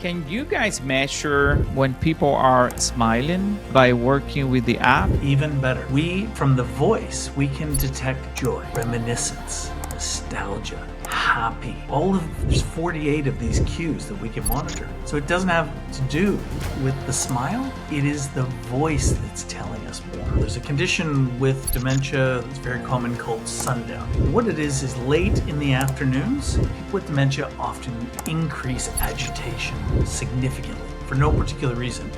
Can you guys measure when people are smiling by working with the app? Even better, from the voice, we can detect joy, reminiscence, nostalgia, happy. There's 48 of these cues that we can monitor. So it doesn't have to do with the smile. It is the voice that's telling us more. There's a condition with dementia that's very common called Sundowning. What it is late in the afternoons, people with dementia often increase agitation significantly for no particular reason.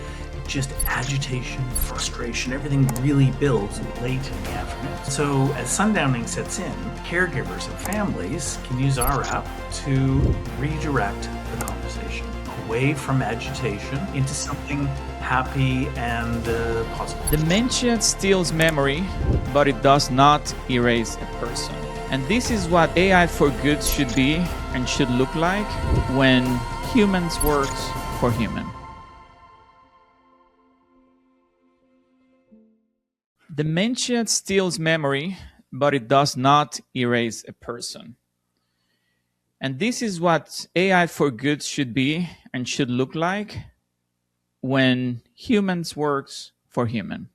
Just agitation, frustration, everything really builds late in the afternoon. So as Sundowning sets in, caregivers and families can use our app to redirect the conversation away from agitation into something happy and positive. Dementia steals memory, but it does not erase a person. And this is what AI for good should be and should look like when humans work for human. Dementia steals memory, but it does not erase a person. And this is what AI for good should be and should look like when humans works for human.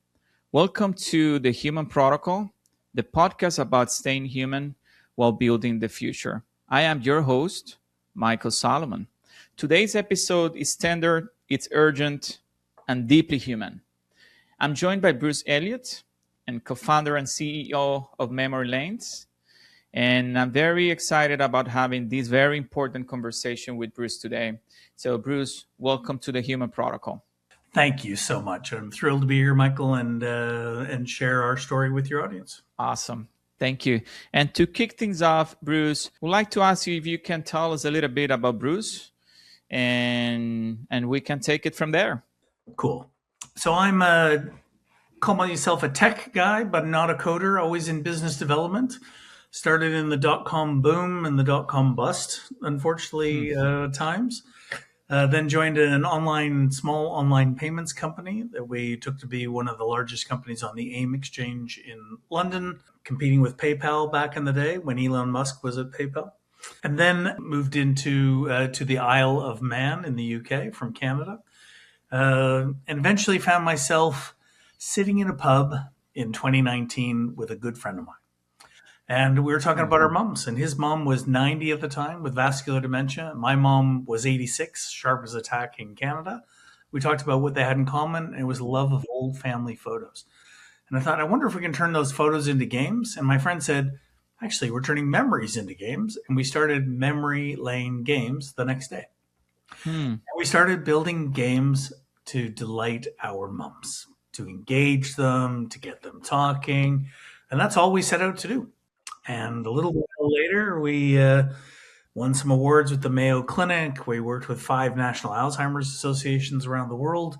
Welcome to the Human Protocol, the podcast about staying human while building the future. I am your host, Michael Solomon. Today's episode is tender, it's urgent, and deeply human. I'm joined by Bruce Elliott, and co-founder and CEO of Memory Lanes. And I'm very excited about having this very important conversation with Bruce today. So Bruce, welcome to the Human Protocol. Thank you so much. I'm thrilled to be here, Michael, and share our story with your audience. Awesome. Thank you. And to kick things off, Bruce, we'd like to ask you if you can tell us a little bit about Bruce, and we can take it from there. Cool. So I'm call myself a tech guy, but not a coder, always in business development. Started in the dot-com boom and the dot-com bust, unfortunately, times. Then joined an small online payments company that we took to be one of the largest companies on the AIM exchange in London, competing with PayPal back in the day when Elon Musk was at PayPal. And then moved into to the Isle of Man in the UK from Canada. And eventually found myself sitting in a pub in 2019 with a good friend of mine. And we were talking about our moms, and his mom was 90 at the time with vascular dementia. My mom was 86, sharp as a tack in Canada. We talked about what they had in common, and it was love of old family photos. And I thought, I wonder if we can turn those photos into games. And my friend said, actually, we're turning memories into games. And we started Memory Lane Games the next day. And we started building games to delight our moms, to engage them, to get them talking. And that's all we set out to do. And a little while later, we won some awards with the Mayo Clinic. We worked with 5 national Alzheimer's associations around the world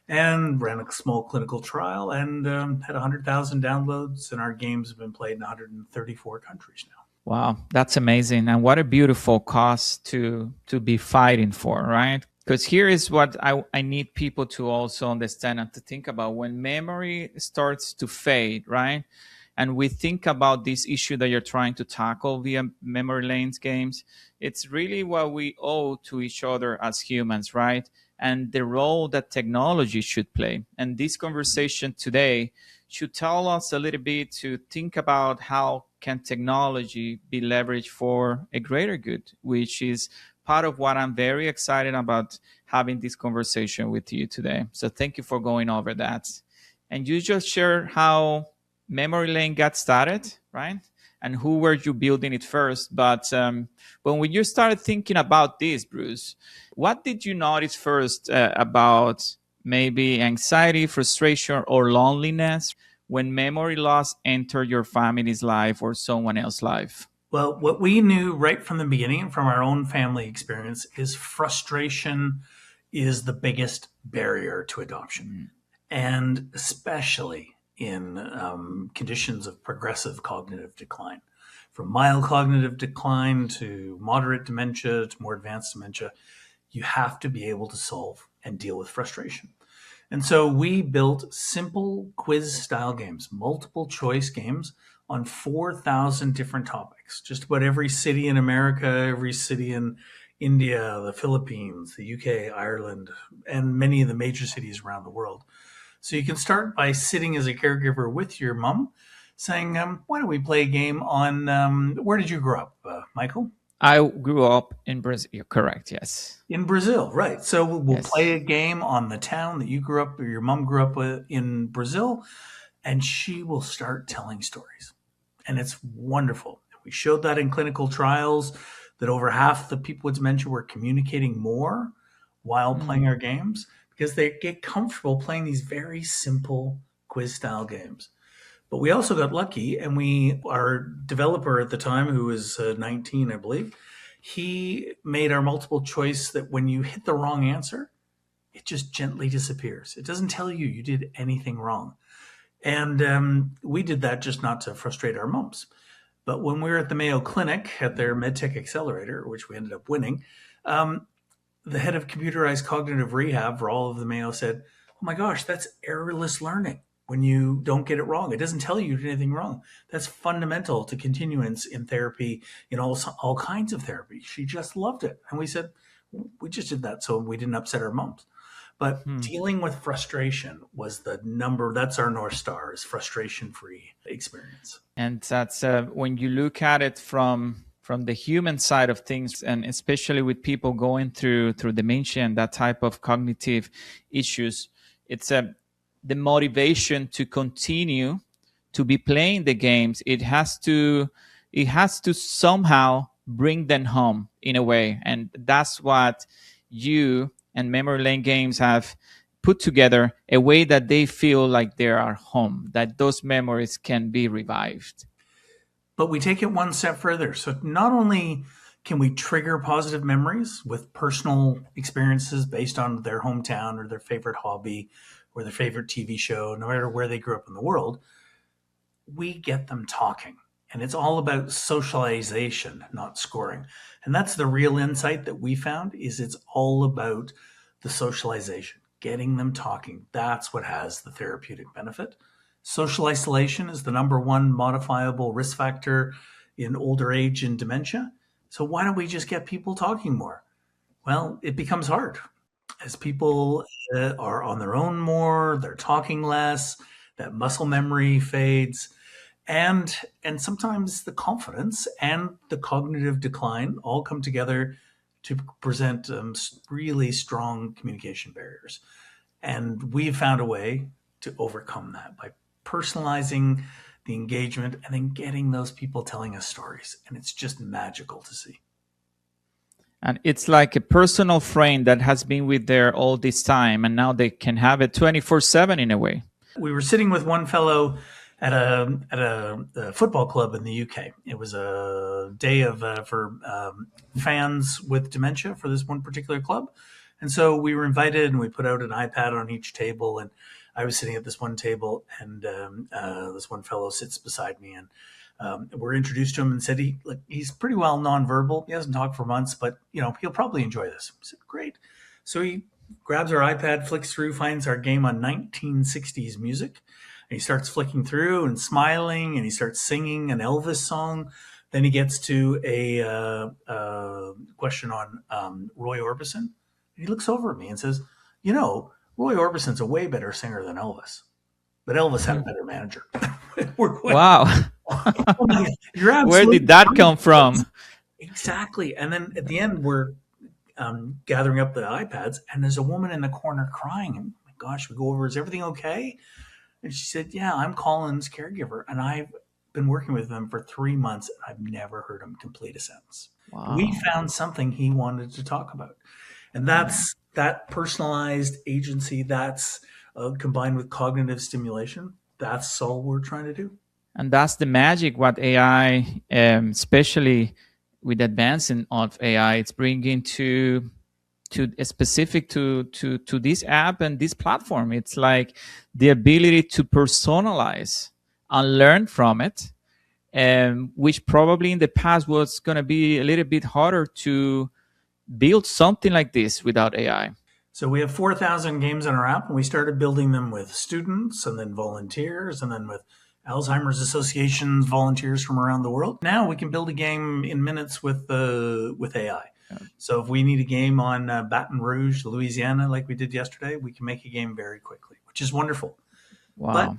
and ran a small clinical trial and had 100,000 downloads. And our games have been played in 134 countries now. Wow, that's amazing. And what a beautiful cause to be fighting for, right? Because here is what I need people to also understand and to think about. When memory starts to fade, right? And we think about this issue that you're trying to tackle via Memory Lanes games, it's really what we owe to each other as humans, right? And the role that technology should play. And this conversation today should tell us a little bit to think about how can technology be leveraged for a greater good, which is part of what I'm very excited about having this conversation with you today. So thank you for going over that. And you just shared how Memory Lane got started, right? And who were you building it first? But when you started thinking about this, Bruce, what did you notice first about maybe anxiety, frustration, or loneliness when memory loss entered your family's life or someone else's life? Well, what we knew right from the beginning, from our own family experience, is frustration is the biggest barrier to adoption. And especially in conditions of progressive cognitive decline. From mild cognitive decline to moderate dementia to more advanced dementia, you have to be able to solve and deal with frustration. And so we built simple quiz-style games, multiple choice games on 4,000 different topics. Just about every city in America, every city in India, the Philippines, the UK, Ireland, and many of the major cities around the world. So you can start by sitting as a caregiver with your mom, saying, "Why don't we play a game on where did you grow up, Michael?" I grew up in Brazil. You're correct. Yes. In Brazil, right? So we'll play Yes. a game on the town that you grew up or your mom grew up with in Brazil, and she will start telling stories, and it's wonderful. We showed that in clinical trials that over half the people with dementia were communicating more while playing Mm. our games because they get comfortable playing these very simple quiz style games. But we also got lucky, and our developer at the time, who was 19, I believe, he made our multiple choice that when you hit the wrong answer, it just gently disappears. It doesn't tell you you did anything wrong. And we did that just not to frustrate our moms. But when we were at the Mayo Clinic at their MedTech Accelerator, which we ended up winning, um, the head of computerized cognitive rehab for all of the Mayo said, "Oh my gosh, that's errorless learning. When you don't get it wrong, it doesn't tell you you did anything wrong. That's fundamental to continuance in therapy, in all kinds of therapy." She just loved it. And we said, "We just did that so we didn't upset our moms." But Hmm. dealing with frustration was the number, that's our North Star, is frustration free experience. And that's when you look at it from the human side of things, and especially with people going through dementia and that type of cognitive issues, it's the motivation to continue to be playing the games. It has to somehow bring them home in a way, and that's what you and Memory Lane Games have put together, a way that they feel like they are home, that those memories can be revived. But we take it one step further. So not only can we trigger positive memories with personal experiences based on their hometown or their favorite hobby or their favorite TV show, no matter where they grew up in the world, we get them talking. And it's all about socialization, not scoring. And that's the real insight that we found is it's all about the socialization, getting them talking. That's what has the therapeutic benefit. Social isolation is the number one modifiable risk factor in older age and dementia. So why don't we just get people talking more? Well, it becomes hard as people are on their own more, they're talking less, that muscle memory fades, and sometimes the confidence and the cognitive decline all come together to present really strong communication barriers. And we've found a way to overcome that by personalizing the engagement and then getting those people telling us stories. And it's just magical to see. And it's like a personal friend that has been with there all this time, and now they can have it 24/7 in a way. We were sitting with one fellow at a football club in the UK. It was a day of for fans with dementia for this one particular club, and so we were invited, and we put out an iPad on each table, and I was sitting at this one table, and this one fellow sits beside me, and we're introduced to him and said he's pretty well nonverbal. He hasn't talked for months, but he'll probably enjoy this. I said, great. So he grabs our iPad, flicks through, finds our game on 1960s music. And he starts flicking through and smiling, and he starts singing an Elvis song. Then he gets to a question on Roy Orbison. And he looks over at me and says, Roy Orbison's a way better singer than Elvis, but Elvis had a better manager. We're going, Wow. oh my God, you're Where absolutely did that right. come from? Exactly. And then at the end, we're gathering up the iPads, and there's a woman in the corner crying. And oh my gosh, we go over, is everything okay? And she said, "Yeah, I'm Colin's caregiver, and I've been working with him for 3 months, and I've never heard him complete a sentence." We Wow. found something he wanted to talk about. And Yeah. that's that personalized agency, that's combined with cognitive stimulation. That's all we're trying to do. And that's the magic what AI, especially with advancing of AI, it's bringing to specific to this app and this platform. It's like the ability to personalize and learn from it, which probably in the past was going to be a little bit harder to build something like this without AI. So we have 4,000 games in our app, and we started building them with students and then volunteers and then with Alzheimer's associations, volunteers from around the world. Now we can build a game in minutes with AI. Yeah. So if we need a game on Baton Rouge, Louisiana, like we did yesterday, we can make a game very quickly, which is wonderful. But Wow.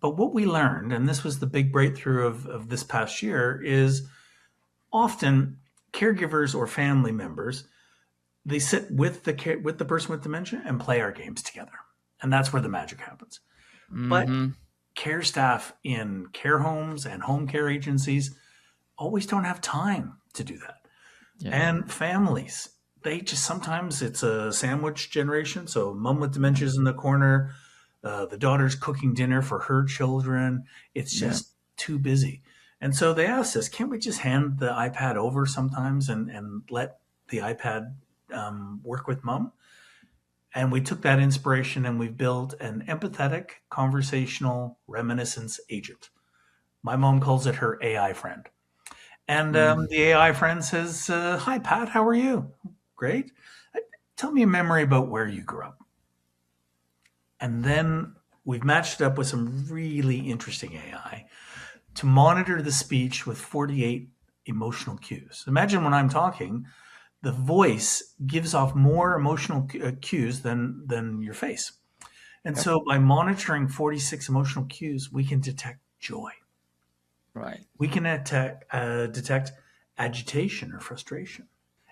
but what we learned, and this was the big breakthrough of this past year, is often caregivers or family members, they sit with the person with dementia and play our games together, and that's where the magic happens. But Mm-hmm. care staff in care homes and home care agencies always don't have time to do that. Yeah. And families, they just sometimes it's a sandwich generation. So mom with dementia is in the corner, the daughter's cooking dinner for her children. It's Yeah. just too busy. And so they asked us, can't we just hand the iPad over sometimes and let the iPad work with mom? And we took that inspiration and we've built an empathetic conversational reminiscence agent. My mom calls it her AI friend. And Mm. the AI friend says, hi, Pat, how are you? Great. Tell me a memory about where you grew up. And then we've matched it up with some really interesting AI to monitor the speech with 48 emotional cues. Imagine when I'm talking, the voice gives off more emotional cues than your face. And Yep. so by monitoring 46 emotional cues, we can detect joy. Right. We can detect agitation or frustration.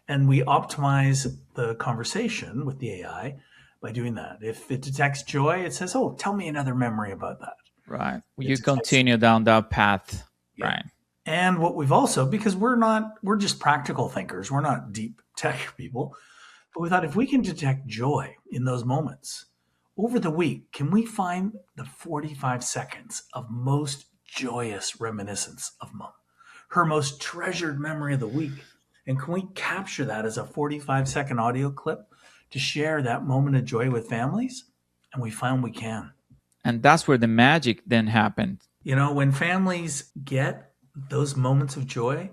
And we optimize the conversation with the AI by doing that. If it detects joy, it says, oh, tell me another memory about that. Right. It You detects, continue down that path. yeah. Right. And what we've also, because we're just practical thinkers, we're not deep tech people, but we thought if we can detect joy in those moments over the week, can we find the 45 seconds of most joyous reminiscence of mom, her most treasured memory of the week? And can we capture that as a 45-second audio clip to share that moment of joy with families? And we found we can. And that's where the magic then happened. When families get those moments of joy,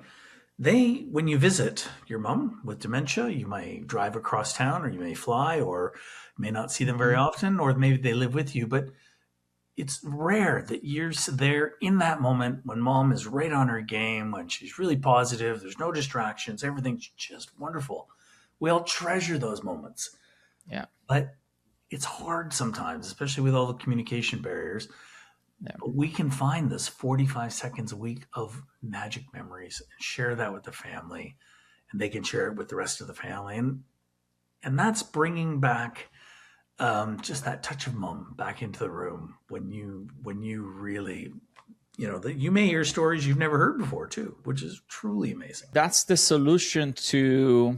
when you visit your mom with dementia, you may drive across town or you may fly or may not see them very Mhm. often, or maybe they live with you, but it's rare that you're there in that moment when mom is right on her game, when she's really positive, there's no distractions, everything's just wonderful. We all treasure those moments, Yeah. but it's hard sometimes, especially with all the communication barriers. Yeah. But we can find this 45 seconds a week of magic memories and share that with the family, and they can share it with the rest of the family. And that's bringing back just that touch of mom back into the room when you really that you may hear stories you've never heard before too, which is truly amazing. That's the solution to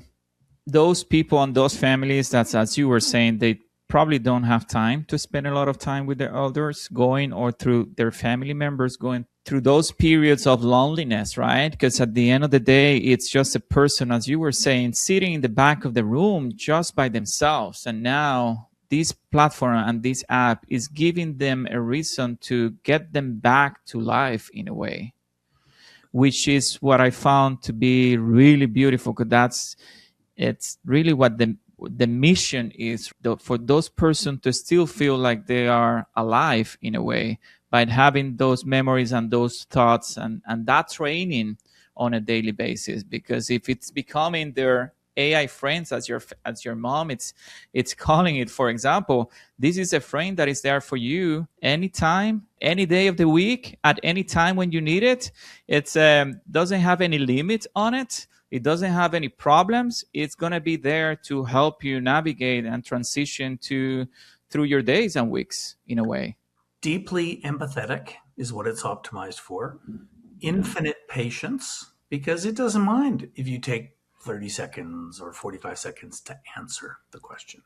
those people and those families that's, as you were saying, they probably don't have time to spend a lot of time with their elders, going or through their family members going through those periods of loneliness, right? Because at the end of the day, it's just a person, as you were saying, sitting in the back of the room just by themselves. And now this platform and this app is giving them a reason to get them back to life in a way, which is what I found to be really beautiful. Because it's really what the mission is, for those persons to still feel like they are alive in a way by having those memories and those thoughts and that training on a daily basis. Because if it's becoming their AI friends, as your mom, it's calling it, for example, this is a friend that is there for you anytime, any day of the week, at any time when you need it. It's doesn't have any limit on it. It doesn't have any problems. It's going to be there to help you navigate and transition through your days and weeks in a way. Deeply empathetic is what it's optimized for. Yeah. Infinite patience, because it doesn't mind if you take 30 seconds or 45 seconds to answer the question,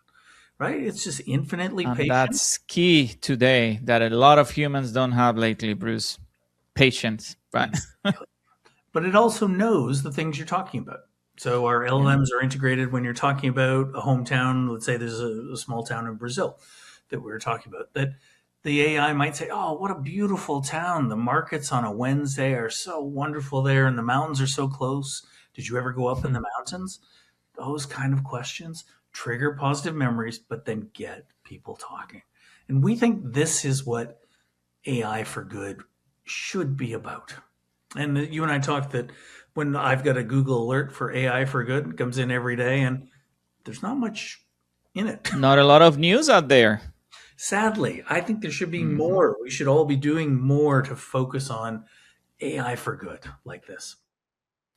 right? It's just infinitely And patient. that's key today that a lot of humans don't have lately, Bruce. Patience, right? Exactly. But it also knows the things you're talking about. So our Yeah. LLMs are integrated when you're talking about a hometown. Let's say there's a small town in Brazil that we were talking about. That the AI might say, "Oh, what a beautiful town! The markets on a Wednesday are so wonderful there, and the mountains are so close. Did you ever go up in the mountains?" Those kind of questions trigger positive memories, but then get people talking. And we think this is what AI for good should be about. And you and I talked that when I've got a Google alert for AI for good, it comes in every day, and there's not much in it. Not a lot of news out there. Sadly, I think there should be Mhm. more. We should all be doing more to focus on AI for good like this.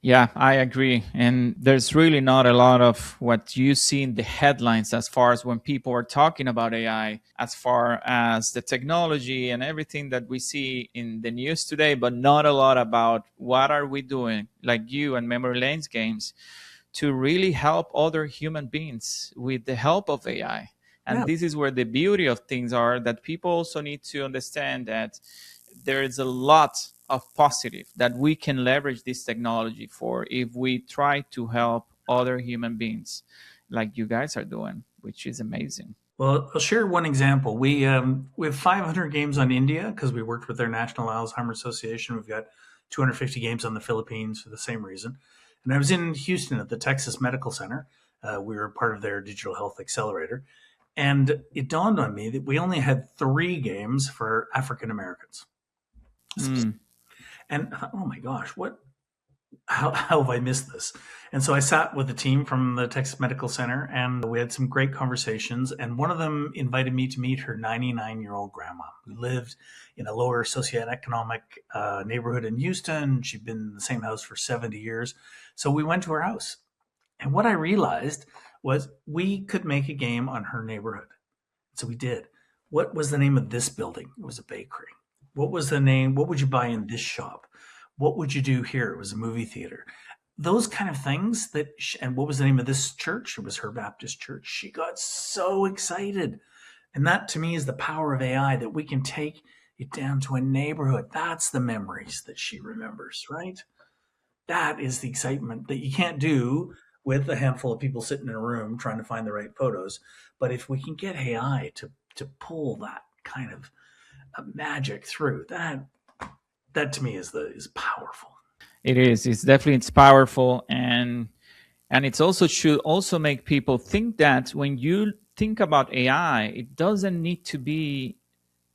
Yeah, I agree. And there's really not a lot of what you see in the headlines as far as when people are talking about AI, as far as the technology and everything that we see in the news today, but not a lot about what are we doing, like you and Memory Lane's games, to really help other human beings with the help of AI. And Yeah. this is where the beauty of things are, that people also need to understand that there is a lot of positive that we can leverage this technology for if we try to help other human beings like you guys are doing, which is amazing. Well, I'll share one example. We have 500 games on India because we worked with their National Alzheimer's Association. We've got 250 games on the Philippines for the same reason. And I was in Houston at the Texas Medical Center. We were part of their digital health accelerator. And it dawned on me that we only had 3 games for African Americans. Mm. And oh my gosh, how have I missed this? And so I sat with a team from the Texas Medical Center and we had some great conversations. And one of them invited me to meet her 99-year-old grandma who lived in a lower socioeconomic neighborhood in Houston. She'd been in the same house for 70 years. So we went to her house. And what I realized was we could make a game on her neighborhood. So we did. What was the name of this building? It was a bakery. What was the name? What would you buy in this shop? What would you do here? It was a movie theater. Those kind of things and what was the name of this church? It was her Baptist church. She got so excited. And that to me is the power of AI, that we can take it down to a neighborhood. That's the memories that she remembers, right? That is the excitement that you can't do with a handful of people sitting in a room trying to find the right photos. But if we can get AI to pull that kind of magic through, that to me is powerful. It is. It's definitely it's powerful, and it's also should also make people think that when you think about AI, it doesn't need to be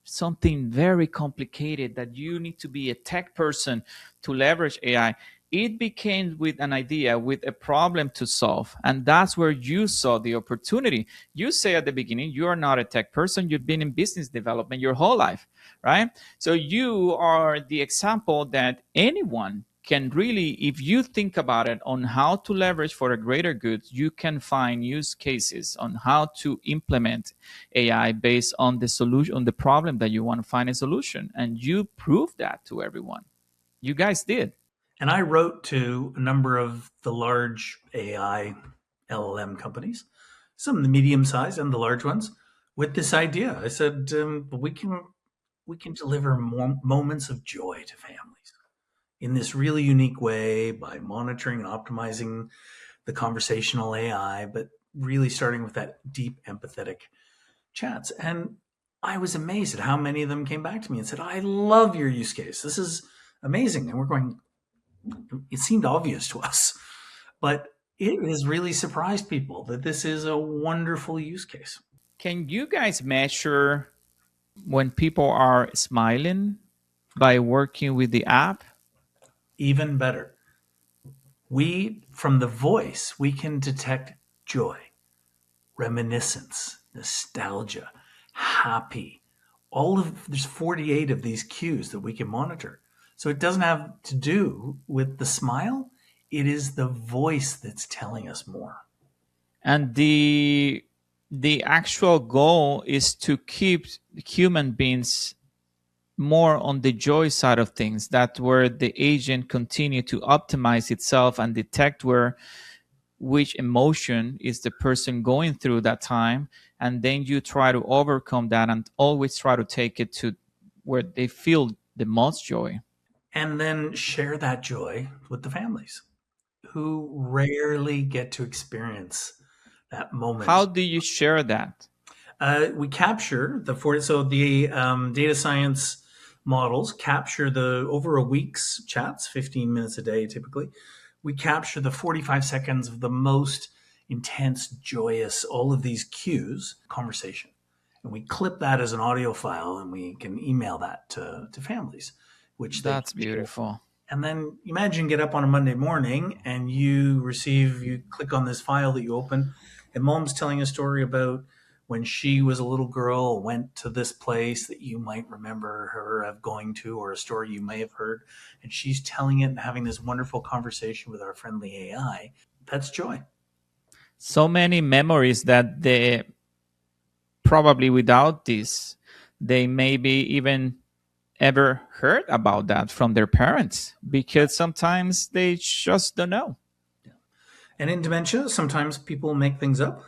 something very complicated that you need to be a tech person to leverage AI. It became with an idea, with a problem to solve. And that's where you saw the opportunity. You say at the beginning, you are not a tech person. You've been in business development your whole life, right? So you are the example that anyone can really, if you think about it on how to leverage for a greater good, you can find use cases on how to implement AI based on the solution, on the problem that you want to find a solution. And you prove that to everyone. You guys did. And I wrote to a number of the large AI LLM companies, some of the medium sized and the large ones, with this idea. I said, we can deliver moments of joy to families in this really unique way by monitoring and optimizing the conversational AI, but really starting with that deep empathetic chats. And I was amazed at how many of them came back to me and said, I love your use case. This is amazing. And we're going, it seemed obvious to us, but it has really surprised people that this is a wonderful use case. Can you guys measure when people are smiling by working with the app? Even better, from the voice, we can detect joy, reminiscence, nostalgia, happy. There's 48 of these cues that we can monitor. So it doesn't have to do with the smile. It is the voice that's telling us more. And the actual goal is to keep human beings more on the joy side of things, that where the agent continue to optimize itself and detect where which emotion is the person going through that time, and then you try to overcome that and always try to take it to where they feel the most joy. And then share that joy with the families who rarely get to experience that moment. How do you share that? We capture the data science models capture the over a week's chats, 15 minutes a day typically. We capture the 45 seconds of the most intense, joyous, all of these cues, conversation. And we clip that as an audio file and we can email that to families, which they That's can share. beautiful. And then imagine get up on a Monday morning and you click on this file that you open, and mom's telling a story about when she was a little girl, went to this place that you might remember her of going to, or a story you may have heard. And she's telling it and having this wonderful conversation with our friendly AI. That's joy. So many memories that they probably without this, they maybe even ever heard about that from their parents because sometimes they just don't know. And in dementia, sometimes people make things up.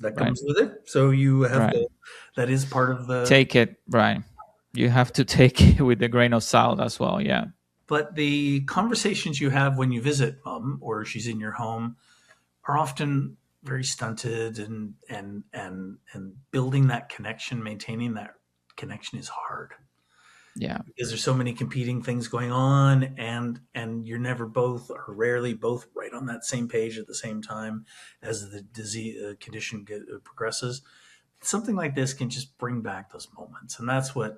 That Right. comes with it. So you have Right. to, that is part of the, Take it right. You have to take it with a grain of salt as well. Yeah. but the conversations you have when you visit mom or she's in your home are often very stunted, and building that connection, maintaining that connection is hard Yeah. because there's so many competing things going on, and you're never both or rarely both right on that same page at the same time as the disease condition progresses. Something like this can just bring back those moments, and that's what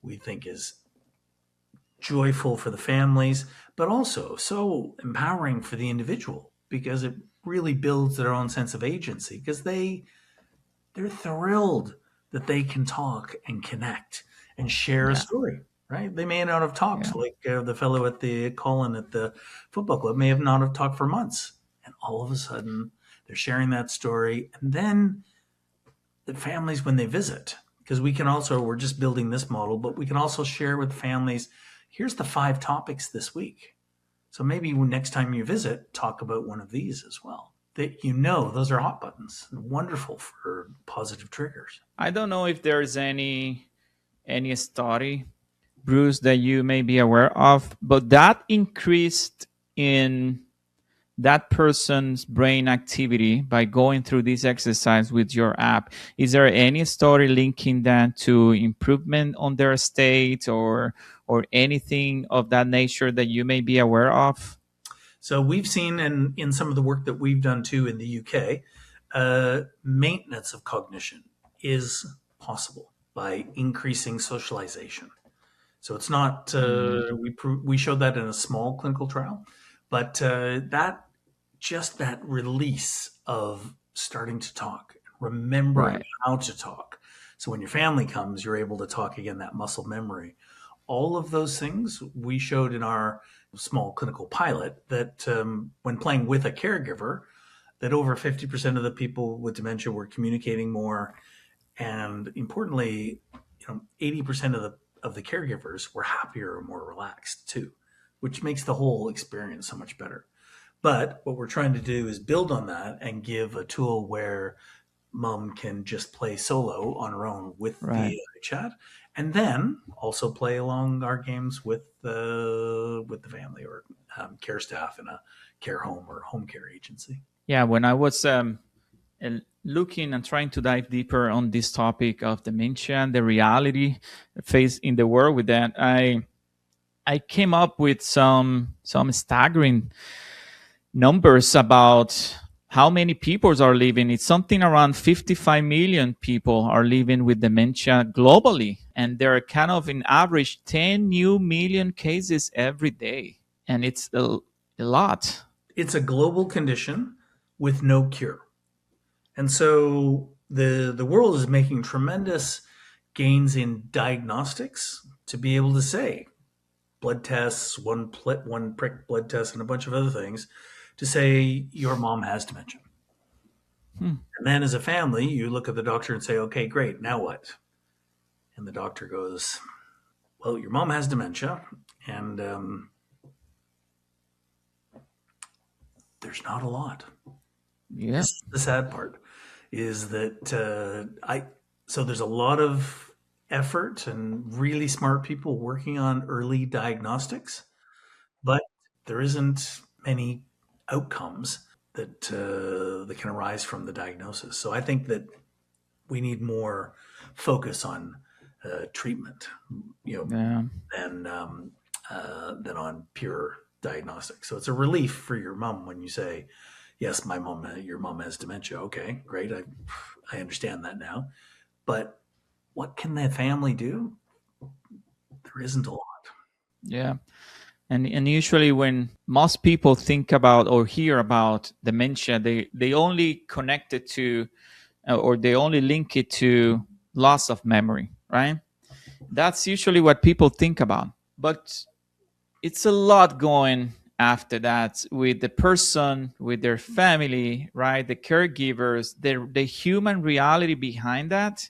we think is joyful for the families, but also so empowering for the individual because it really builds their own sense of agency because they're thrilled that they can talk and connect and share a Yeah. story. Right? They may not have talked, Yeah. like the fellow at the Colin at the football club may have not have talked for months, and all of a sudden they're sharing that story, and then the families when they visit, because we can also we're just building this model, but we can also share with families. Here's the 5 topics this week. So maybe next time you visit, talk about one of these as well. That those are hot buttons, wonderful for positive triggers. I don't know if there's any study, Bruce, that you may be aware of, but that increased in that person's brain activity by going through this exercise with your app. Is there any story linking that to improvement on their state or anything of that nature that you may be aware of? So we've seen, and in some of the work that we've done too in the UK, maintenance of cognition is possible by increasing socialization. So it's not Mm, we showed that in a small clinical trial, but that release of starting to talk, remembering right. how to talk. So when your family comes, you're able to talk again. That muscle memory, all of those things we showed in our small clinical pilot that when playing with a caregiver, that over 50% of the people with dementia were communicating more, and importantly, 80% of the caregivers were happier and more relaxed too, which makes the whole experience so much better. But what we're trying to do is build on that and give a tool where mom can just play solo on her own with the Right. chat, and then also play along our games with the family or care staff in a care home or home care agency. Yeah, when I was looking and trying to dive deeper on this topic of dementia and the reality faced in the world with that, I came up with some staggering numbers about how many people are living. It's something around 55 million people are living with dementia globally, and there are kind of in average 10 new million cases every day, and it's a lot. It's a global condition with no cure. And so the world is making tremendous gains in diagnostics to be able to say blood tests, one prick blood test, and a bunch of other things to say your mom has dementia. Hmm. And then as a family, you look at the doctor and say, okay, great, now what? And the doctor goes, well, your mom has dementia, and there's not a lot. Yeah. This is the sad part is that so there's a lot of effort and really smart people working on early diagnostics, but there isn't many outcomes that can arise from the diagnosis. So I think that we need more focus on treatment, you know, Yeah. than on pure diagnostics. So it's a relief for your mom when you say, "Yes, your mom has dementia." Okay, great. I understand that now. But what can the family do? There isn't a lot. Yeah. And usually when most people think about or hear about dementia, they only connect it to or they only link it to loss of memory, right? That's usually what people think about. But it's a lot going after that with the person, with their family, right? The caregivers, the human reality behind that.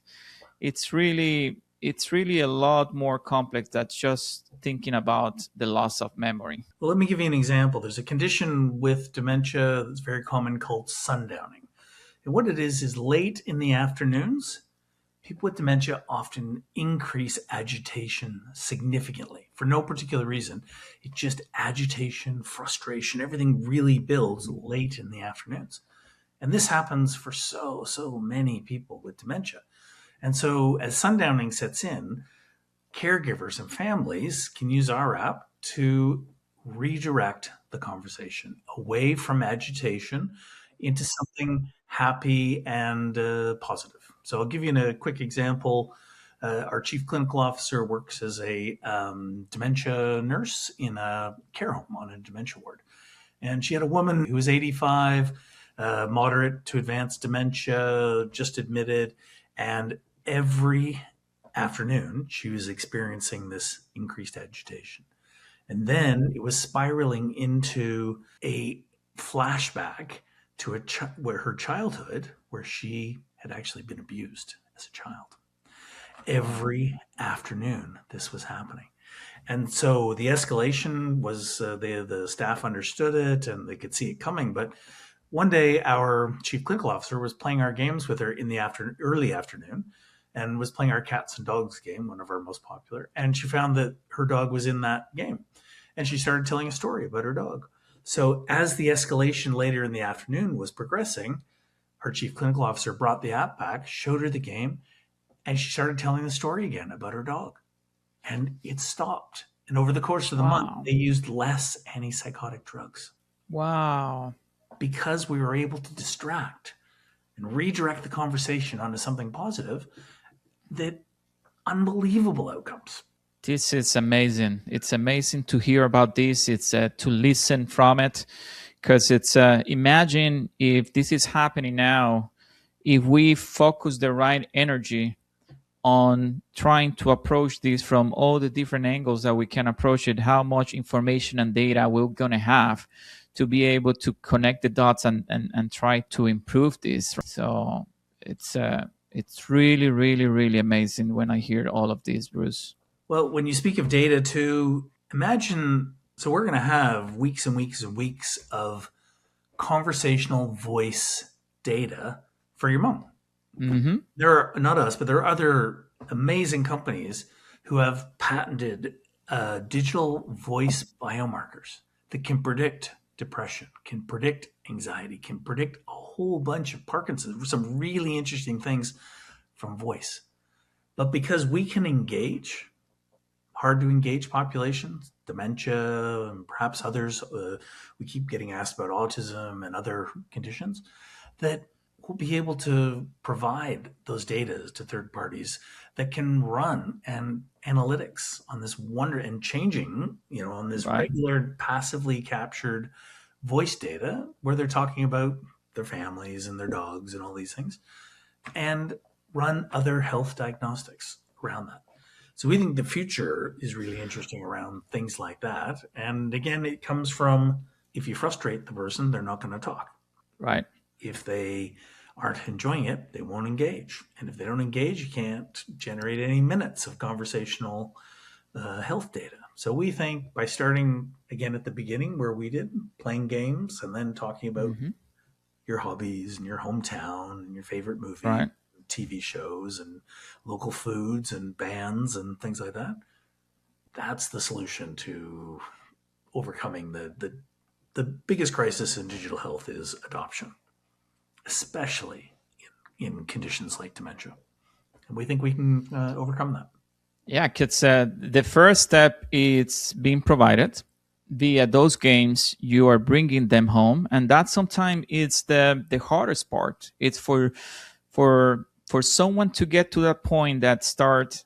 It's really a lot more complex than just thinking about the loss of memory. Well, let me give you an example. There's a condition with dementia that's very common called sundowning. And what it is late in the afternoons, people with dementia often increase agitation significantly for no particular reason. It's just agitation, frustration, everything really builds late in the afternoons. And this happens for so many people with dementia. And so as sundowning sets in, caregivers and families can use our app to redirect the conversation away from agitation into something happy and positive. So I'll give you a quick example. Our chief clinical officer works as a dementia nurse in a care home on a dementia ward. And she had a woman who was 85, moderate to advanced dementia, just admitted. And every afternoon, she was experiencing this increased agitation. And then it was spiraling into a flashback to where her childhood, where she had actually been abused as a child. Every afternoon, this was happening. And so the escalation was the staff understood it and they could see it coming. But one day, our chief clinical officer was playing our games with her in the early afternoon and was playing our cats and dogs game, one of our most popular. And she found that her dog was in that game. And she started telling a story about her dog. So as the escalation later in the afternoon was progressing, our chief clinical officer brought the app back, showed her the game, and she started telling the story again about her dog. And it stopped. And over the course of the month, they used less antipsychotic drugs. Wow. Because we were able to distract and redirect the conversation onto something positive, that unbelievable outcomes. This is amazing. It's amazing to hear about this. It's to listen from it, because it's imagine if this is happening now, if we focus the right energy on trying to approach this from all the different angles that we can approach it, how much information and data we're going to have to be able to connect the dots and try to improve this. So it's really, really, really amazing when I hear all of this, Bruce. Well, when you speak of data too, imagine, so we're going to have weeks and weeks and weeks of conversational voice data for your mom. Mm-hmm. There are, not us, but there are other amazing companies who have patented digital voice biomarkers that can predict depression, can predict anxiety, can predict a whole bunch of Parkinson's, some really interesting things from voice. But because we can engage hard to engage populations, dementia, and perhaps others, we keep getting asked about autism and other conditions, that we'll be able to provide those data to third parties that can run and analytics on this wonder and changing, on this regular passively captured voice data where they're talking about their families and their dogs and all these things, and run other health diagnostics around that. So we think the future is really interesting around things like that. And again, it comes from, if you frustrate the person, they're not going to talk. Right. If they aren't enjoying it, they won't engage. And if they don't engage, you can't generate any minutes of conversational health data. So we think by starting again at the beginning where we did, playing games and then talking about your hobbies and your hometown and your favorite movie, right, TV shows and local foods and bands and things like that, that's the solution to overcoming the biggest crisis in digital health is adoption, especially in conditions like dementia. And we think we can overcome that. Yeah, because the first step is being provided via those games. You are bringing them home, and that sometimes it's the hardest part. It's for someone to get to that point that start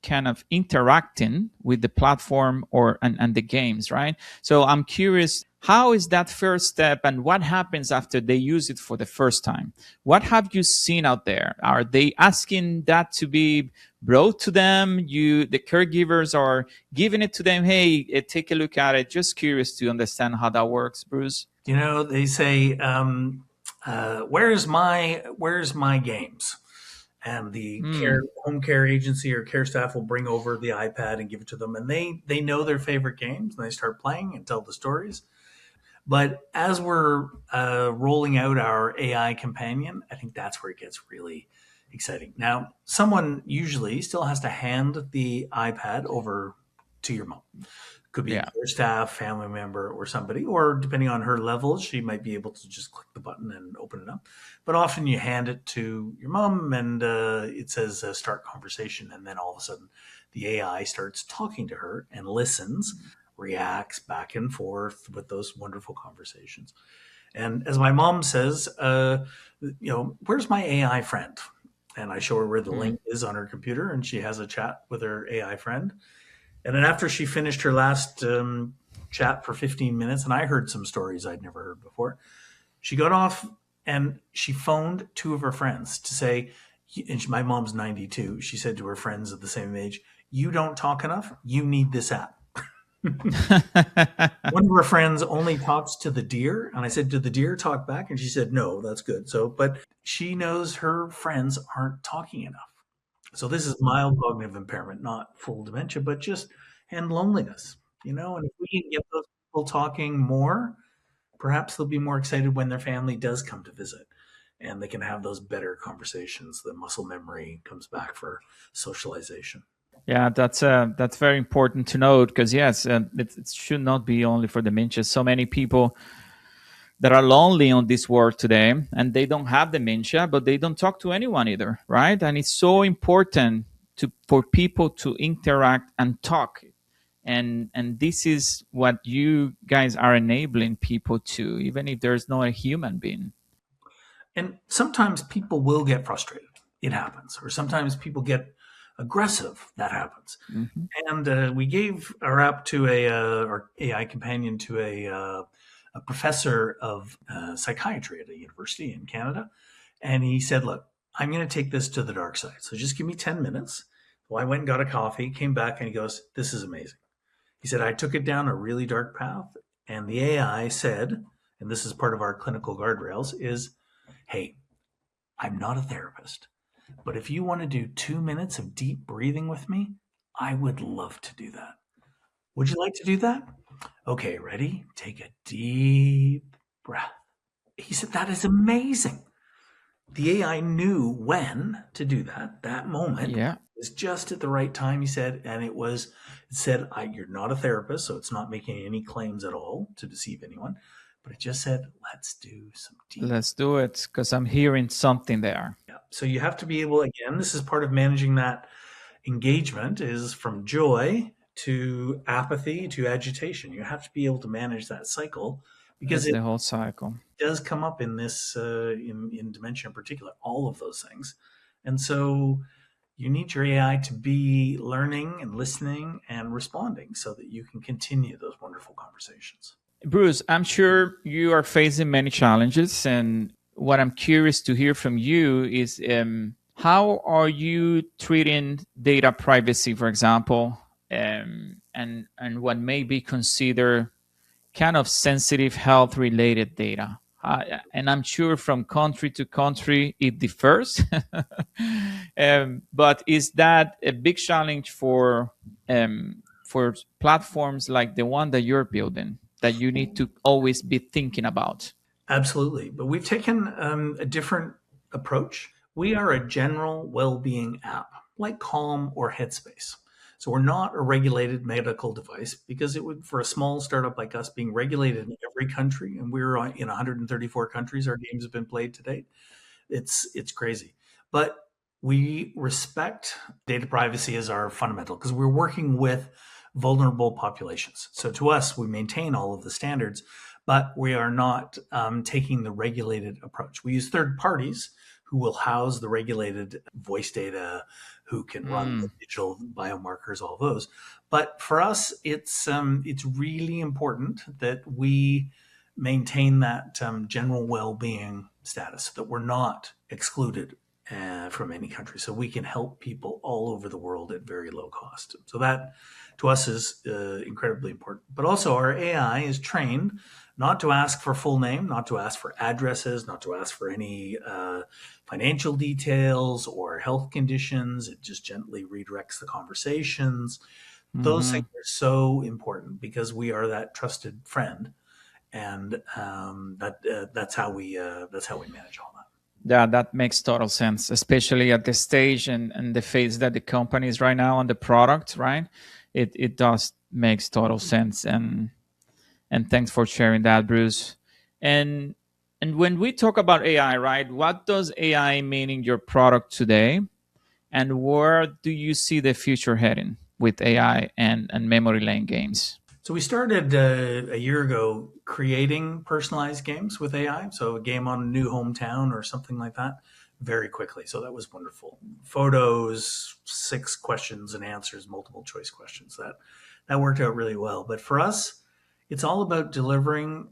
kind of interacting with the platform or and the games, right? So I'm curious, how is that first step and what happens after they use it for the first time? What have you seen out there? Are they asking that to be brought to them? The caregivers are giving it to them. Hey, take a look at it. Just curious to understand how that works, Bruce. They say, "Where's my games?" And the home care agency or care staff will bring over the iPad and give it to them, and they know their favorite games, and they start playing and tell the stories. But as we're rolling out our AI companion, I think that's where it gets really exciting. Now, someone usually still has to hand the iPad over to your mom. Could be Yeah. your staff, family member, or somebody, or depending on her level, she might be able to just click the button and open it up. But often you hand it to your mom and it says start conversation. And then all of a sudden the AI starts talking to her and listens, reacts back and forth with those wonderful conversations. And as my mom says, where's my AI friend? And I show her where the link is on her computer, and she has a chat with her AI friend. And then after she finished her last chat for 15 minutes, and I heard some stories I'd never heard before, she got off and she phoned two of her friends to say, and my mom's 92, she said to her friends of the same age, "You don't talk enough, you need this app." One of her friends only talks to the deer, and I said, "Did the deer talk back?" And she said, "No, that's good." But she knows her friends aren't talking enough. So this is mild cognitive impairment, not full dementia, but just and loneliness, And if we can get those people talking more, perhaps they'll be more excited when their family does come to visit, and they can have those better conversations. The muscle memory comes back for socialization. Yeah, that's very important to note because yes, it should not be only for dementia. So many people that are lonely on this world today, and they don't have dementia, but they don't talk to anyone either, right? And it's so important for people to interact and talk, and this is what you guys are enabling people to, even if there's no a human being. And sometimes people will get frustrated. It happens. Or sometimes people get aggressive. That happens. Mm-hmm. And we gave our app to our AI companion to a professor of psychiatry at a university in Canada. And he said, "Look, I'm going to take this to the dark side. So just give me 10 minutes." So I went and got a coffee, came back, and he goes, "This is amazing." He said, "I took it down a really dark path. And the AI said, and this is part of our clinical guardrails, is, hey, I'm not a therapist, but if you want to do 2 minutes of deep breathing with me, I would love to do that. Would you like to do that? Okay, ready? Take a deep breath." He said, "That is amazing." The AI knew when to do that moment. Yeah. Was just at the right time, he said, and it said, "You're not a therapist, so it's not making any claims at all to deceive anyone." But it just said, "Let's do some deep." Let's do it because I'm hearing something there. Yeah. So you have to be able, again, this is part of managing that engagement, is from joy to apathy to agitation. You have to be able to manage that cycle because It's it the whole cycle. does come up in this, in dementia in particular, all of those things. And so you need your AI to be learning and listening and responding so that you can continue those wonderful conversations. Bruce, I'm sure you are facing many challenges, and what I'm curious to hear from you is how are you treating data privacy, for example, and what may be considered kind of sensitive health related data. And I'm sure from country to country it differs. But is that a big challenge for platforms like the one that you're building that you need to always be thinking about? Absolutely. But we've taken a different approach. We are a general well-being app like Calm or Headspace. So we're not a regulated medical device because it would, for a small startup like us, being regulated in every country, and we're in 134 countries our games have been played to date. It's crazy. But we respect data privacy as our fundamental because we're working with vulnerable populations. So to us, we maintain all of the standards, but we are not taking the regulated approach. We use third parties who will house the regulated voice data, who can run the Mm. digital biomarkers, all those. But for us, it's really important that we maintain that general well-being status, so that we're not excluded from any country, so we can help people all over the world at very low cost. So that, to us, is incredibly important. But also, our AI is trained not to ask for full name, not to ask for addresses, not to ask for any financial details or health conditions. It just gently redirects the conversations. Those things Hmm. are so important because we are that trusted friend, and that's how we manage all that. Yeah, that makes total sense, especially at the stage and the phase that the company is right now on the product, right? It does makes total sense. And thanks for sharing that, Bruce. And and when we talk about AI, right, what does AI mean in your product today? And where do you see the future heading with AI and memory lane games? So we started a year ago creating personalized games with AI. So a game on a new hometown or something like that, very quickly. So that was wonderful. Photos, 6 questions and answers, multiple choice questions. That worked out really well. But for us, it's all about delivering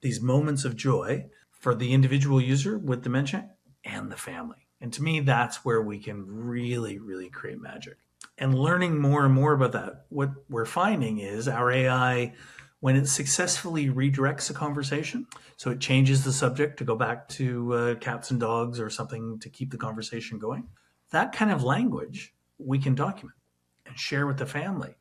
these moments of joy for the individual user with dementia and the family. And to me, that's where we can really, really create magic. And learning more and more about that, what we're finding is our AI, when it successfully redirects a conversation, so it changes the subject to go back to cats and dogs or something to keep the conversation going, that kind of language we can document and share with the family.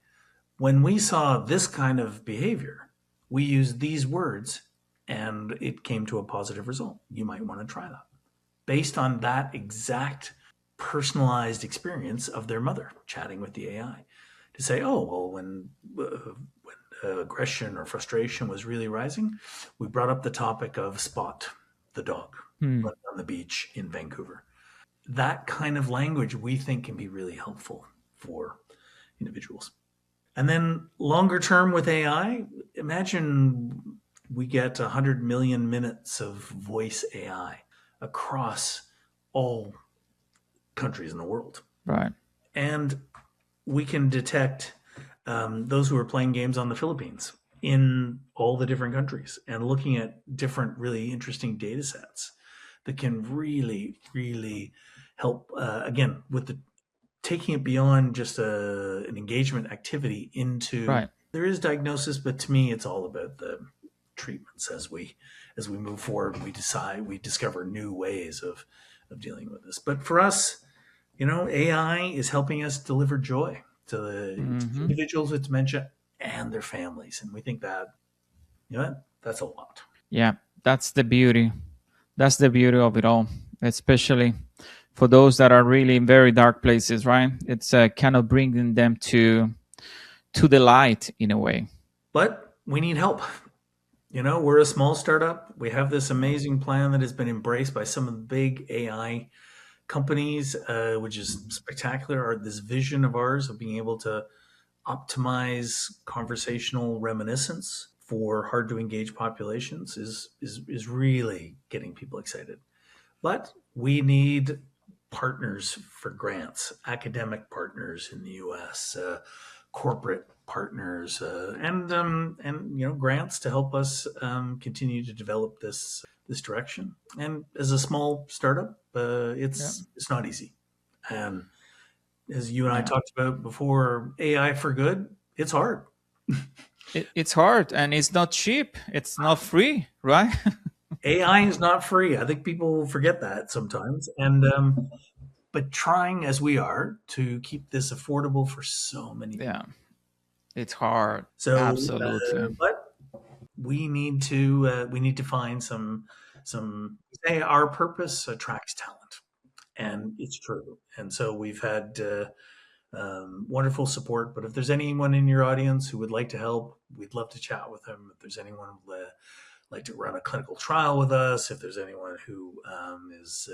When we saw this kind of behavior, we used these words and it came to a positive result. You might want to try that based on that exact personalized experience of their mother chatting with the AI, to say, oh, well, when aggression or frustration was really rising, we brought up the topic of Spot, the dog, Hmm. running on the beach in Vancouver. That kind of language we think can be really helpful for individuals. And then longer term with AI, imagine we get 100 million minutes of voice AI across all countries in the world. Right. And we can detect those who are playing games on the Philippines in all the different countries and looking at different really interesting data sets that can really, really help, again, with the taking it beyond just an engagement activity into Right. there is diagnosis, but to me, it's all about the treatments as we move forward. We discover new ways of dealing with this. But for us, AI is helping us deliver joy to Hmm. individuals with dementia and their families, and we think that that's a lot. Yeah, that's the beauty. That's the beauty of it all, especially for those that are really in very dark places, right? It's kind of bringing them to the light in a way. But we need help. We're a small startup. We have this amazing plan that has been embraced by some of the big AI companies, which is spectacular. This vision of ours of being able to optimize conversational reminiscence for hard to engage populations is really getting people excited. But we need partners for grants, academic partners in the U.S., corporate partners, and grants to help us continue to develop this direction. And as a small startup, Yeah. it's not easy. And as you and I Yeah. talked about before, AI for good, it's hard. It's hard and it's not cheap. It's not free, right? AI is not free. I think people forget that sometimes. And but trying as we are to keep this affordable for so many people. Yeah. It's hard. So, Absolutely. but we need to find some. Say our purpose attracts talent, and it's true. And so we've had wonderful support. But if there's anyone in your audience who would like to help, we'd love to chat with them. If there's anyone who would like to run a clinical trial with us, if there's anyone who is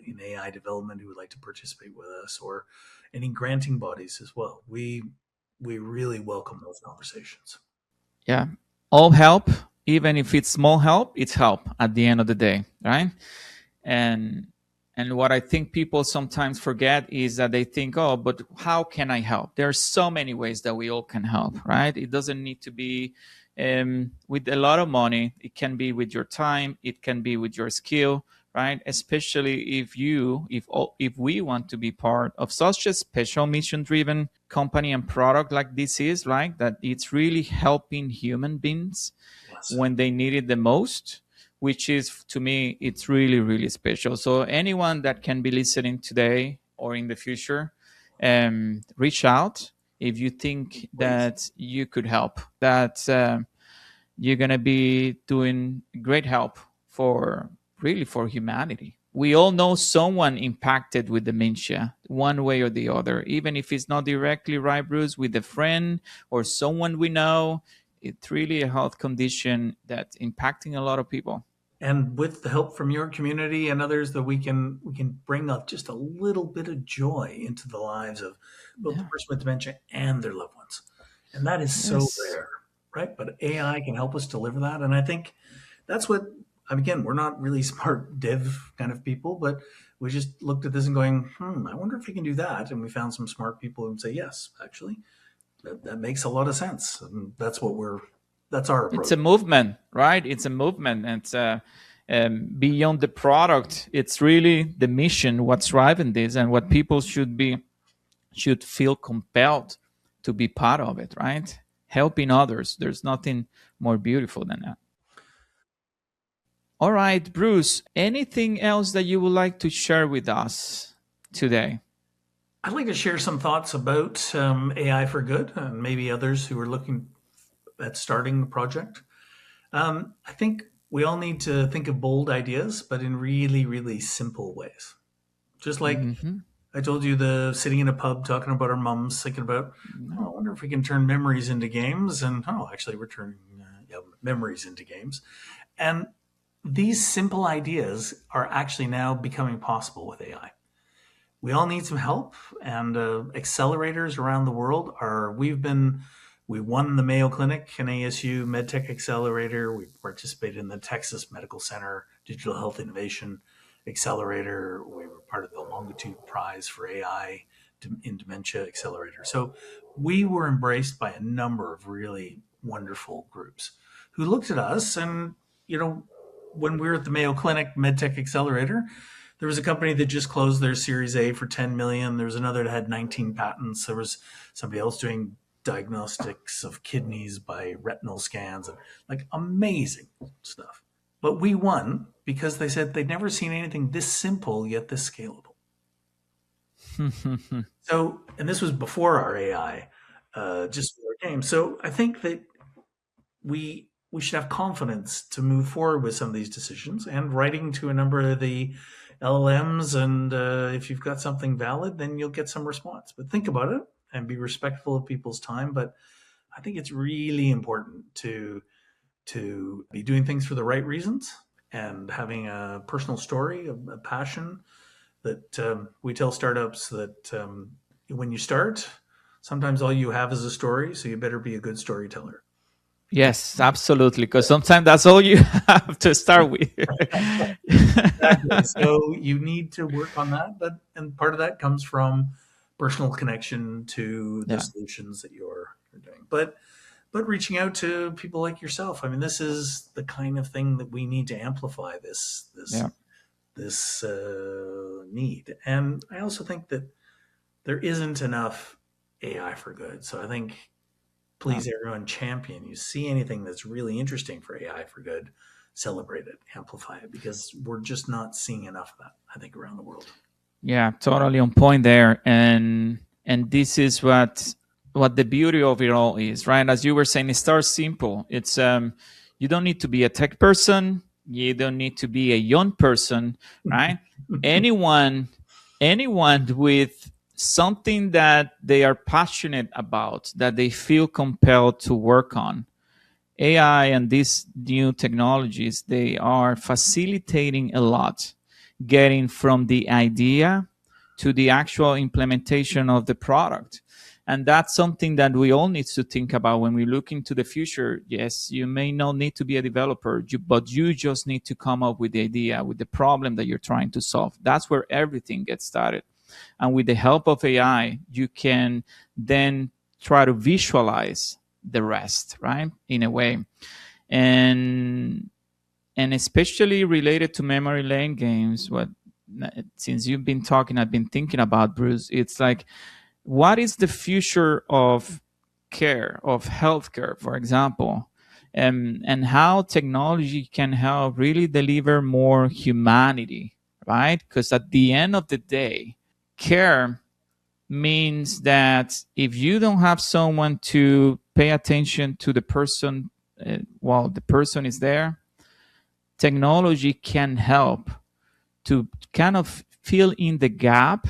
in AI development who would like to participate with us, or any granting bodies as well, we really welcome those conversations. Yeah. All help, even if it's small help, it's help at the end of the day, right? And what I think people sometimes forget is that they think, oh, but how can I help? There are so many ways that we all can help, right? It doesn't need to be with a lot of money. It can be with your time. It can be with your skill, right? Especially if we want to be part of such a special mission-driven company and product like this is, right? That it's really helping human beings Yes. when they need it the most, which is, to me, it's really, really special. So anyone that can be listening today or in the future, reach out if you think Please. that you could help, that you're going to be doing great help for really for humanity. We all know someone impacted with dementia one way or the other, even if it's not directly, right, Bruce, with a friend or someone we know. It's really a health condition that's impacting a lot of people. And with the help from your community and others, that we can bring up just a little bit of joy into the lives of both the Yeah. person with dementia and their loved ones. And that is so Yes. rare, right? But AI can help us deliver that. And I think that's what, again, we're not really smart dev kind of people, but we just looked at this and going, I wonder if we can do that. And we found some smart people who say, yes, actually, that makes a lot of sense. And that's our It's approach. a movement, right? It's a movement. And beyond the product, it's really the mission, what's driving this, and what people should feel compelled to be part of it, right? Helping others. There's nothing more beautiful than that. All right, Bruce, anything else that you would like to share with us today? I'd like to share some thoughts about AI for good and maybe others who are looking at starting the project. I think we all need to think of bold ideas, but in really, really simple ways. Just like Mm-hmm. I told you, the sitting in a pub talking about our mums, thinking about, oh, I wonder if we can turn memories into games. And oh, actually, we're turning memories into games. And these simple ideas are actually now becoming possible with AI. We all need some help, and accelerators around the world are. We won the Mayo Clinic and ASU MedTech Accelerator. We participated in the Texas Medical Center Digital Health Innovation Accelerator. We were part of the Longitude Prize for AI in Dementia Accelerator. So we were embraced by a number of really wonderful groups who looked at us. And when we were at the Mayo Clinic MedTech Accelerator, there was a company that just closed their Series A for 10 million. There was another that had 19 patents. There was somebody else doing diagnostics of kidneys by retinal scans, and like amazing stuff. But we won because they said they'd never seen anything this simple yet this scalable. So, and this was before our AI, just for our game. So I think that we should have confidence to move forward with some of these decisions, and writing to a number of the LLMs. And if you've got something valid, then you'll get some response. But think about it and be respectful of people's time. But I think it's really important to be doing things for the right reasons and having a personal story, a passion that we tell startups that when you start, sometimes all you have is a story. So you better be a good storyteller. Yes, absolutely. Because sometimes that's all you have to start with. Exactly. So you need to work on that, and part of that comes from personal connection to the Yeah. solutions that you're doing. But reaching out to people like yourself. I mean, this is the kind of thing that we need to amplify Yeah. this need. And I also think that there isn't enough AI for good. So I think, please, everyone, champion. You see anything that's really interesting for AI for good, celebrate it, amplify it, because we're just not seeing enough of that, I think, around the world. Yeah, totally on point there. And this is what the beauty of it all is, right? As you were saying, it starts simple. It's you don't need to be a tech person, you don't need to be a young person, right? anyone anyone with something that they are passionate about, that they feel compelled to work on. AI and these new technologies, they are facilitating a lot, getting from the idea to the actual implementation of the product. And that's something that we all need to think about when we look into the future. Yes, you may not need to be a developer, but you just need to come up with the idea, with the problem that you're trying to solve. That's where everything gets started. And with the help of AI, you can then try to visualize the rest, right? In a way. And especially related to memory lane games, what since you've been talking, I've been thinking about, Bruce, it's like, what is the future of care, of healthcare, for example, and how technology can help really deliver more humanity, right? Because at the end of the day, care means that if you don't have someone to pay attention to the person while the person is there, technology can help to kind of fill in the gap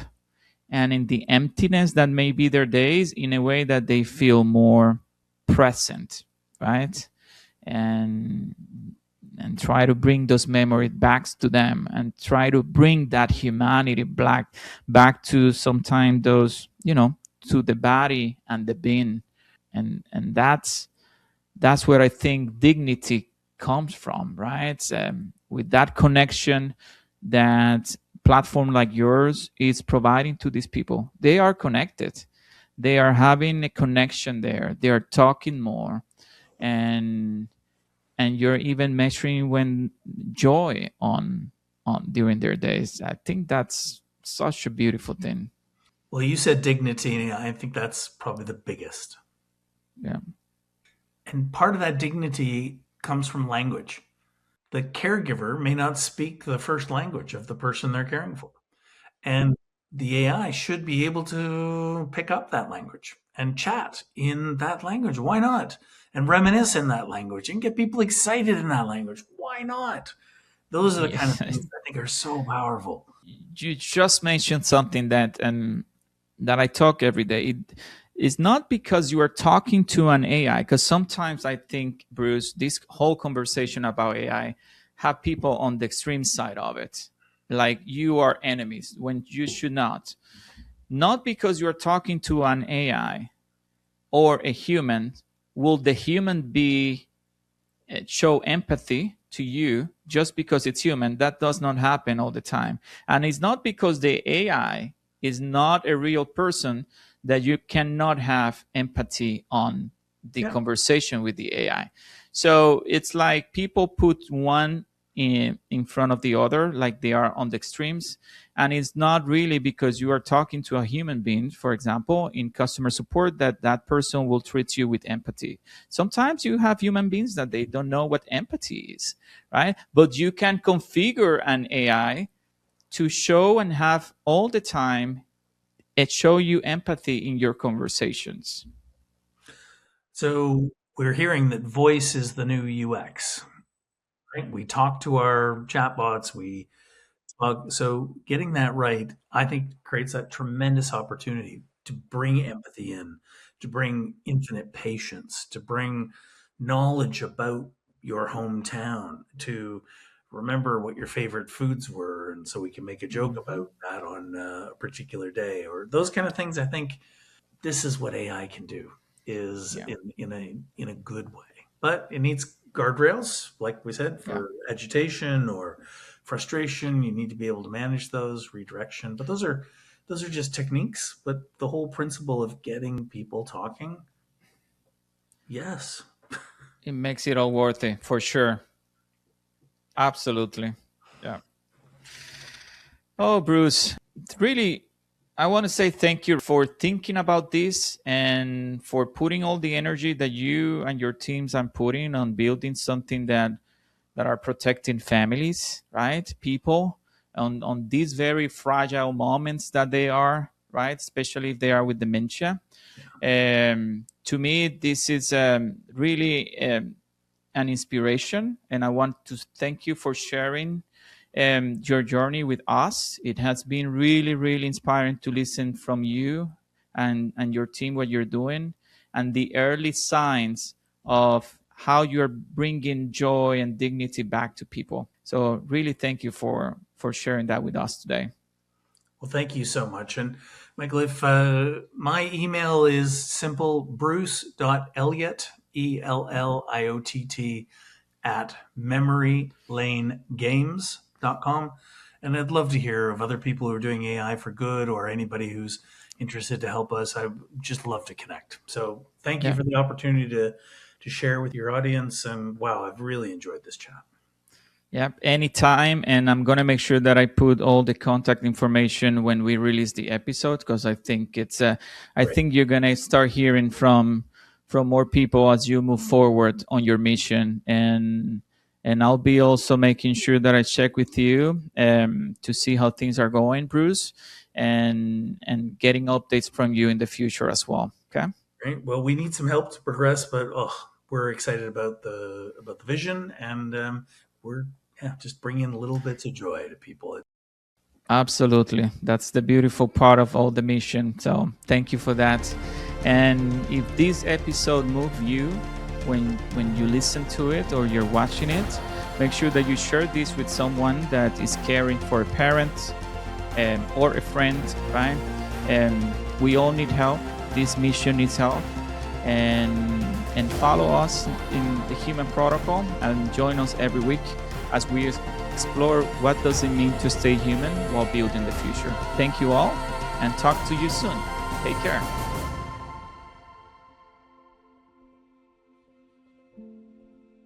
and in the emptiness that may be their days in a way that they feel more present, right? And try to bring those memories back to them and try to bring that humanity back to sometime those, to the body and the being. And that's where I think dignity comes from, right? With that connection that platform like yours is providing to these people. They are connected. They are having a connection there. They are talking more, and you're even measuring when joy on during their days. I think that's such a beautiful thing. Well, you said dignity, and I think that's probably the biggest. Yeah. And part of that dignity comes from language. The caregiver may not speak the first language of the person they're caring for. And the AI should be able to pick up that language and chat in that language. Why not? And reminisce in that language and get people excited in that language. Why not? Those are the Yeah. kind of things that I think are so powerful. You just mentioned something that I talk every day. It's not because you are talking to an AI, because sometimes I think, Bruce, this whole conversation about AI have people on the extreme side of it. Like you are enemies when you should not. Not because you're talking to an AI or a human, will the human be show empathy to you just because it's human. That does not happen all the time. And it's not because the AI is not a real person that you cannot have empathy on the Yeah. conversation with the AI. So it's like people put one in front of the other, like they are on the extremes. And it's not really because you are talking to a human being, for example, in customer support, that that person will treat you with empathy. Sometimes you have human beings that they don't know what empathy is, right? But you can configure an AI to show and have all the time it show you empathy in your conversations. So we're hearing that voice is the new UX, right? We talk to our chatbots. So getting that right, I think, creates that tremendous opportunity to bring empathy in, to bring infinite patience, to bring knowledge about your hometown, to remember what your favorite foods were, and so we can make a joke Mhm. about that on a particular day, or those kind of things. I think this is what AI can do, is Yeah, in a good way, but it needs guardrails, like we said, yeah. for agitation or frustration. You need to be able to manage those, redirection, but those are just techniques. But the whole principle of getting people talking, yes. It makes it all worth it for sure. Absolutely. Yeah. Oh, Bruce, really, I want to say thank you for thinking about this and for putting all the energy that you and your teams are putting on building something that are protecting families, right? People on these very fragile moments that they are, right? Especially if they are with dementia. To me, this is really an inspiration, and I want to thank you for sharing your journey with us. It has been really, really inspiring to listen from you and your team what you're doing and the early signs of how you're bringing joy and dignity back to people. So really thank you for sharing that with us today. Well, thank you so much. And Michael, if my email is simple, bruce.elliott, Elliott, at memorylanegames.com. And I'd love to hear of other people who are doing AI for good or anybody who's interested to help us. I just love to connect. So thank you Yeah. for the opportunity to share with your audience. And wow, I've really enjoyed this chat. Yep, anytime. And I'm going to make sure that I put all the contact information when we release the episode, because I think I Great. think you're going to start hearing from more people as you move forward on your mission. And I'll be also making sure that I check with you to see how things are going, Bruce, and getting updates from you in the future as well. Okay. Great. Well, we need some help to progress, but we're excited about the vision, and we're just bringing little bits of joy to people. Absolutely. That's the beautiful part of all the mission. So thank you for that. And if this episode moved you when you listen to it or you're watching it, make sure that you share this with someone that is caring for a parent or a friend, right? And we all need help. This mission needs help. And follow us in the Human Protocol and join us every week as we explore what does it mean to stay human while building the future. Thank you all, and talk to you soon. Take care.